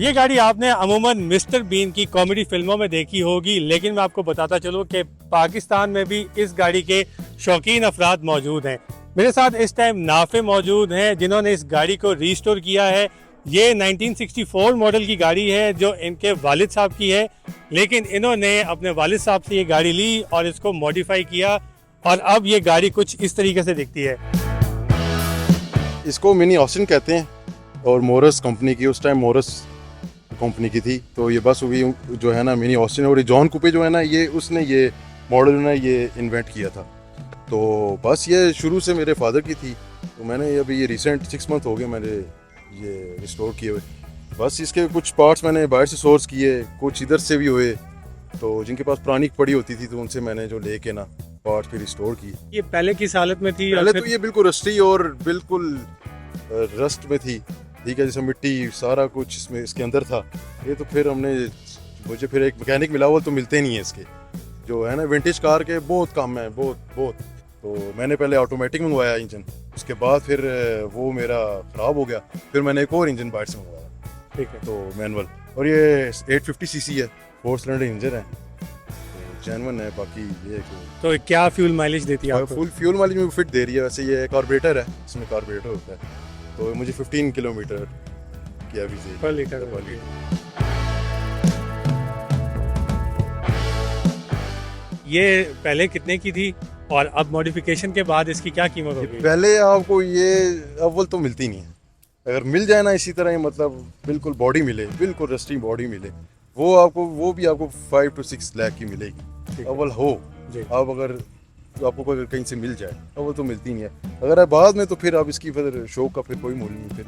ये गाड़ी आपने अमूमन मिस्टर बीन की कॉमेडी फिल्मों में देखी होगी, लेकिन मैं आपको बताता चलूं कि पाकिस्तान में भी इस गाड़ी के शौकीन अफराद मौजूद हैं। मेरे साथ इस टाइम नाफे मौजूद हैं जिन्होंने इस गाड़ी को रीस्टोर किया है। ये 1964 मॉडल की गाड़ी है जो इनके वालिद साहब की है, लेकिन इन्होंने अपने वालिद साहब से ये गाड़ी ली और इसको मॉडिफाई किया और अब ये गाड़ी कुछ इस तरीके से दिखती है। इसको मिनी ऑस्टिन कहते हैं और मोरस कंपनी की, उस टाइम मोरस कंपनी की थी, तो ये बस हुई जो है ना मिनी ऑस्टिन। और ये जॉन कूपे जो है ना, ये उसने ये मॉडल ने ये इन्वेंट किया था। तो बस ये शुरू से मेरे फादर की थी, तो मैंने अभी ये रिसेंट 6 मंथ हो गए मैंने ये रिस्टोर किए हुए। बस इसके कुछ पार्ट्स मैंने बाहर से सोर्स किए, कुछ इधर से भी हुए, तो जिनके पास पुरानी पड़ी होती थी तो उनसे मैंने जो लेके ना पार्ट्स फिर रिस्टोर की। ये पहले किस हालत में थी? पहले तो ये बिल्कुल रस्टी और बिल्कुल रस्ट में थी, ठीक है, जैसे मिट्टी सारा कुछ इसमें इसके अंदर था। ये तो फिर मुझे फिर एक मैकेनिक मिला, वो तो मिलते नहीं है इसके, जो है ना विंटेज कार के बहुत कम है, बहुत। तो मैंने पहले ऑटोमेटिक मंगवाया इंजन, उसके बाद फिर वो मेरा ख़राब हो गया, फिर मैंने एक और इंजन बाहर से मंगवाया, ठीक है, तो मैनुअल। और ये 850 सीसी है, 4 सिलेंडर इंजन है, तो जेन्युइन है। बाकी ये तो क्या फ्यूल माइलेज देती है आपको? फुल फ्यूल माइलेज में फिट दे रही है। वैसे ये कार्बोरेटर है, इसमें कार्बोरेटर होता है, तो मुझे 15 किलोमीटर की एवरेज पर लीटर। ये पहले कितने की थी और अब मॉडिफिकेशन के बाद इसकी क्या कीमत होगी? पहले आपको ये अव्वल तो मिलती नहीं है, अगर मिल जाए ना इसी तरह ही, मतलब बिल्कुल बॉडी मिले, बिल्कुल रस्टिंग बॉडी मिले, वो भी आपको 5 to 6 लाख की मिलेगी अव्वल हो। अब अगर आपको कोई कहीं से मिल जाए, अव्वल तो मिलती नहीं है। अगर है बाद में तो फिर आप इसकी फिर शौक का फिर कोई मूल्य नहीं, फिर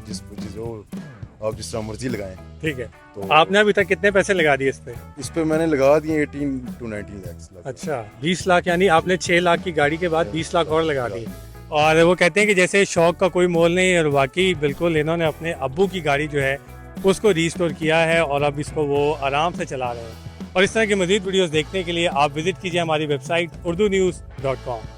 आप जिस तरह मर्जी लगाएं। ठीक है, तो आपने अभी तक कितने पैसे लगा दिए इस पे मैंने लगा दिए 18 to 19 लाख। अच्छा, 20 लाख, यानी आपने 6 लाख की गाड़ी के बाद 20 लाख और लगा दिए। और वो कहते हैं कि जैसे शौक का कोई मोल नहीं, और वाकई बिल्कुल इन्होंने अपने अब्बू की गाड़ी जो है उसको रीस्टोर किया है और अब इसको वो आराम से चला रहे हैं। और इस तरह की मज़ीद वीडियोस देखने के लिए आप विजिट कीजिए हमारी वेबसाइट urdunews.com।